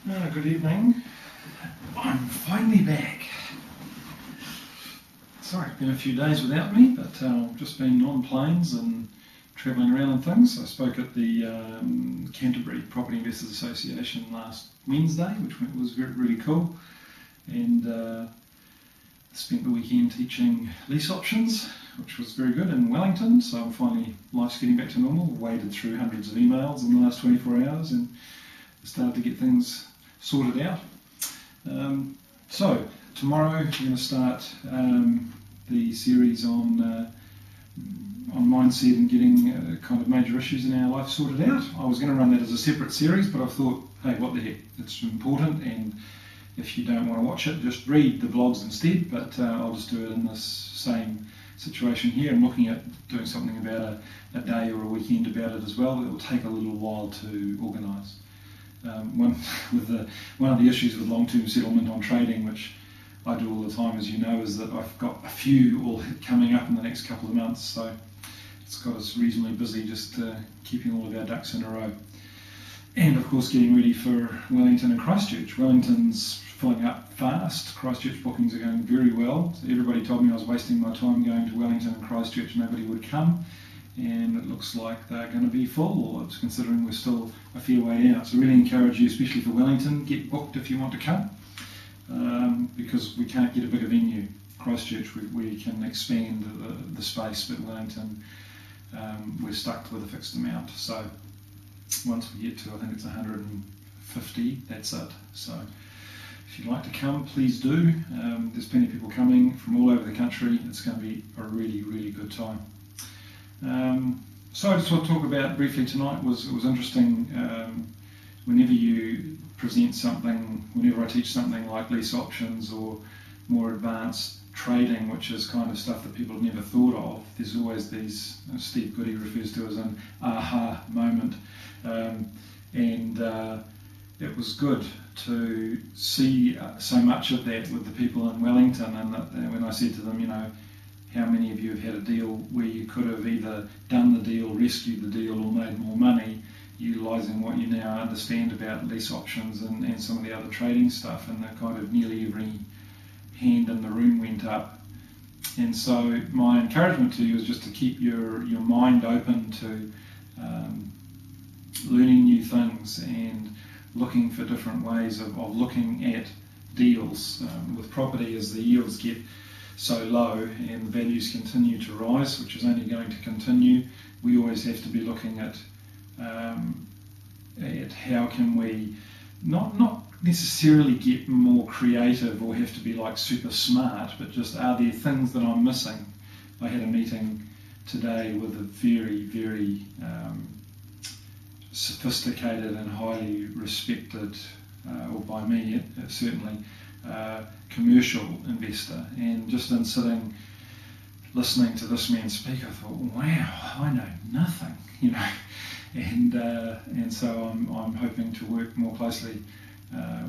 Good evening. I'm finally back. Sorry, it's been a few days without me, but I've just been on planes and travelling around and things. I spoke at the Canterbury Property Investors Association last Wednesday, which was really cool, and spent the weekend teaching lease options, which was very good in Wellington. So I'm finally, life's getting back to normal. Waded through hundreds of emails in the last 24 hours and started to get things sorted out. So tomorrow we're going to start the series on mindset and getting kind of major issues in our life sorted out. I was going to run that as a separate series, but I thought, hey, what the heck, it's important, and if you don't want to watch it, just read the blogs instead, but I'll just do it in this same situation here. I'm looking at doing something about a day or a weekend about it as well. It will take a little while to organise. One of the issues with long-term settlement on trading, which I do all the time, as you know, is that I've got a few all coming up in the next couple of months, so it's got us reasonably busy just keeping all of our ducks in a row. And of course getting ready for Wellington and Christchurch. Wellington's filling up fast, Christchurch bookings are going very well. So everybody told me I was wasting my time going to Wellington and Christchurch, nobody would come. And it looks like they're going to be full, or considering we're still a fair way out. So really encourage you, especially for Wellington, get booked if you want to come, because we can't get a bigger venue. Christchurch, we can expand the space, but Wellington, we're stuck with a fixed amount. So once we get to, I think it's 150, that's it. So if you'd like to come, please do. There's plenty of people coming from all over the country. It's going to be a really, really good time. So I just want to talk about briefly tonight was interesting. Whenever you present something, whenever I teach something like lease options or more advanced trading, which is kind of stuff that people have never thought of, there's always these, Steve Goody refers to as an aha moment, and it was good to see so much of that with the people in Wellington, and when I said to them, you know, how many of you have had a deal where you could have either done the deal, rescued the deal, or made more money utilising what you now understand about lease options and some of the other trading stuff, and the kind of nearly every hand in the room went up. And so my encouragement to you is just to keep your mind open to learning new things and looking for different ways of looking at deals. With property, as the yields get so low and values continue to rise, which is only going to continue, we always have to be looking at how can we not necessarily get more creative or have to be like super smart, but just are there things that I'm missing? I had a meeting today with a very, very sophisticated and highly respected, or by me certainly, commercial investor, and just in sitting listening to this man speak, I thought, wow, I know nothing, you know, and so I'm hoping to work more closely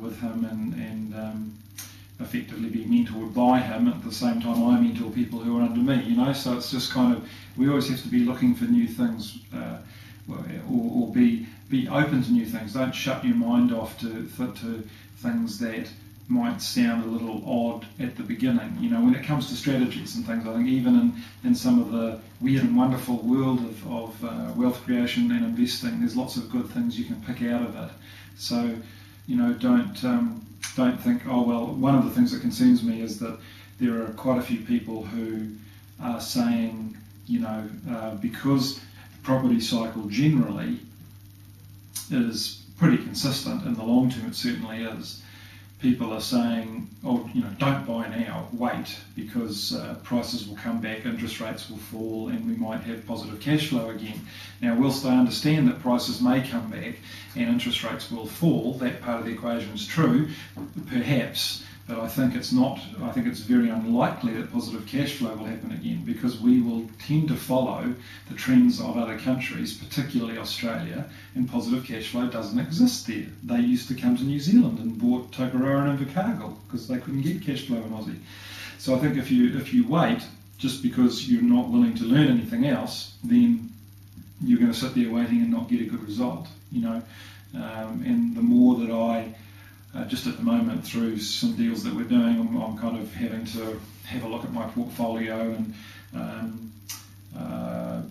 with him and effectively be mentored by him at the same time I mentor people who are under me, you know. So it's just kind of, we always have to be looking for new things, or be open to new things. Don't shut your mind off to things that might sound a little odd at the beginning. You know, when it comes to strategies and things, I think even in some of the weird and wonderful world of wealth creation and investing, there's lots of good things you can pick out of it. So, you know, don't think, oh well, one of the things that concerns me is that there are quite a few people who are saying, you know, because the property cycle generally is pretty consistent, in the long term it certainly is, people are saying, oh, you know, don't buy now, wait, because prices will come back, interest rates will fall, and we might have positive cash flow again. Now, whilst I understand that prices may come back and interest rates will fall, that part of the equation is true, perhaps, but I think it's not. I think it's very unlikely that positive cash flow will happen again, because we will tend to follow the trends of other countries, particularly Australia, and positive cash flow doesn't exist there. They used to come to New Zealand and bought Tokoroa and Invercargill because they couldn't get cash flow in Aussie. So I think if you wait, just because you're not willing to learn anything else, then you're going to sit there waiting and not get a good result, you know. And the more that I just at the moment, through some deals that we're doing, I'm kind of having to have a look at my portfolio and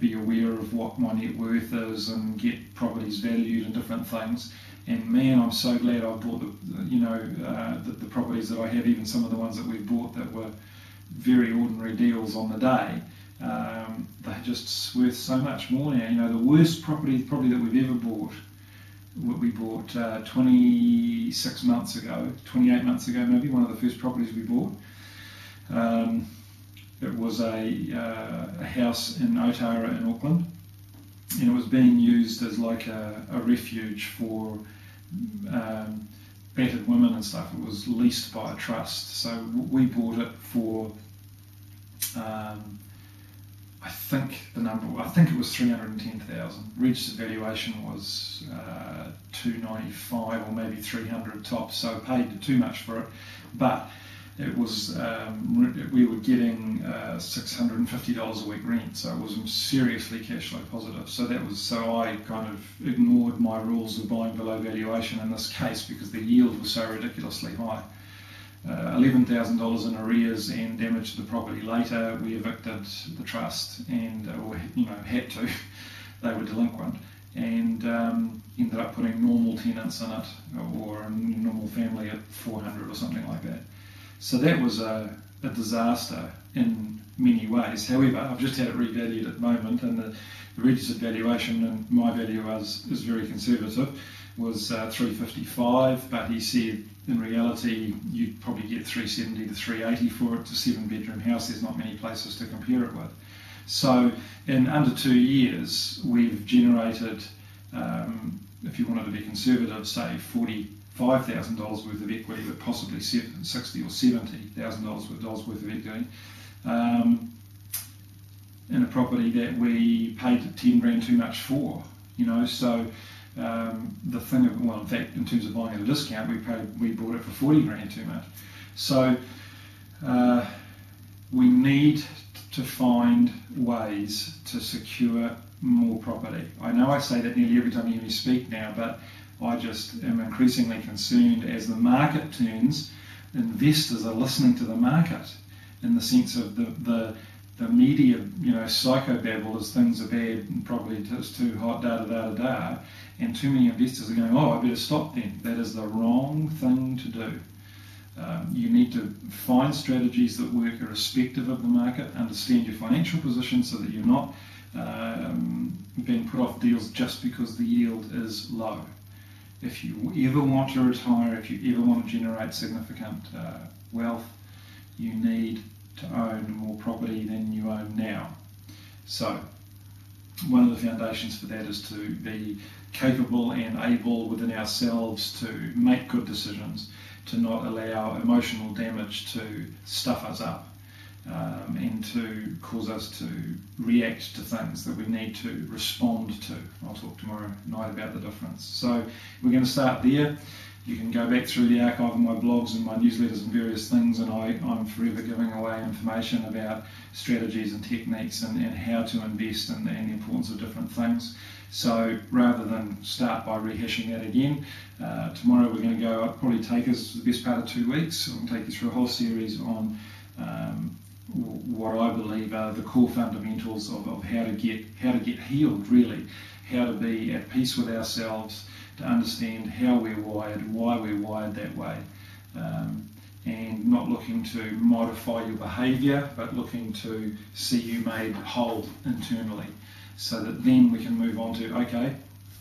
be aware of what my net worth is and get properties valued and different things. And man, I'm so glad I bought the properties that I have, even some of the ones that we bought that were very ordinary deals on the day. They're just worth so much more now. The worst property probably that we've ever bought, what we bought 28 months ago maybe, one of the first properties we bought. It was a house in Otara in Auckland, and it was being used as like a refuge for battered women and stuff. It was leased by a trust, so we bought it for I think it was 310,000. Registered valuation was 295 or maybe 300 tops, so I paid too much for it, but it was we were getting $650 a week rent, so it was seriously cash flow positive. So I kind of ignored my rules of buying below valuation in this case because the yield was so ridiculously high. $11,000 in arrears and damage to the property later. We evicted the trust and had to. They were delinquent, and ended up putting normal tenants in it, or a normal family at 400 or something like that. So that was a disaster in many ways. However, I've just had it revalued at the moment, and the registered valuation, and my value is very conservative, was 355, but he said in reality you'd probably get 370 to 380 for it. It's a 7-bedroom house. There's not many places to compare it with. So in under 2 years we've generated, if you wanted to be conservative, say $45,000 worth of equity, but possibly $60,000 or $70,000 worth of equity in a property that we paid 10 grand too much for. So the thing of, well, in fact, in terms of buying at a discount, we bought it for 40 grand too much. So we need to find ways to secure more property. I know I say that nearly every time you hear me speak now, but I just am increasingly concerned as the market turns. Investors are listening to the market in the sense of the media, psychobabble as things are bad and probably it's too hot, da-da-da-da-da, and too many investors are going, I better stop then. That is the wrong thing to do. You need to find strategies that work irrespective of the market, understand your financial position so that you're not being put off deals just because the yield is low. If you ever want to retire, if you ever want to generate significant wealth, you need to own more property than you own now. So one of the foundations for that is to be capable and able within ourselves to make good decisions, to not allow emotional damage to stuff us up, and to cause us to react to things that we need to respond to. I'll talk tomorrow night about the difference. So we're going to start there. You can go back through the archive of my blogs and my newsletters and various things, and I'm forever giving away information about strategies and techniques and how to invest and the importance of different things. So rather than start by rehashing that again, tomorrow we're going to go, it'll probably take us the best part of 2 weeks. We'll take you through a whole series on what I believe are the core fundamentals of how to get healed, really, how to be at peace with ourselves, to understand how we're wired, why we're wired that way, and not looking to modify your behaviour, but looking to see you made whole internally, so that then we can move on to, okay,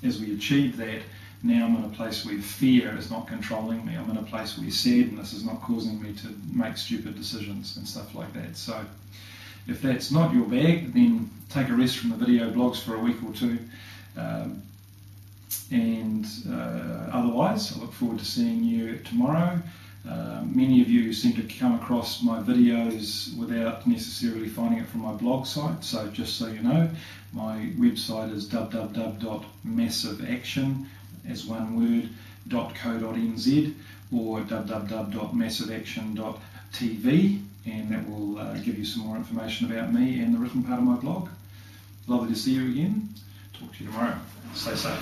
as we achieve that, now I'm in a place where fear is not controlling me. I'm in a place where sadness is not causing me to make stupid decisions and stuff like that. So if that's not your bag, then take a rest from the video blogs for a week or two. Otherwise, I look forward to seeing you tomorrow. Many of you seem to come across my videos without necessarily finding it from my blog site, so just so you know, my website is www.massiveaction, as one word, .co.nz, or www.massiveaction.tv, and that will give you some more information about me and the written part of my blog. Lovely to see you again. Talk to you tomorrow. Stay safe.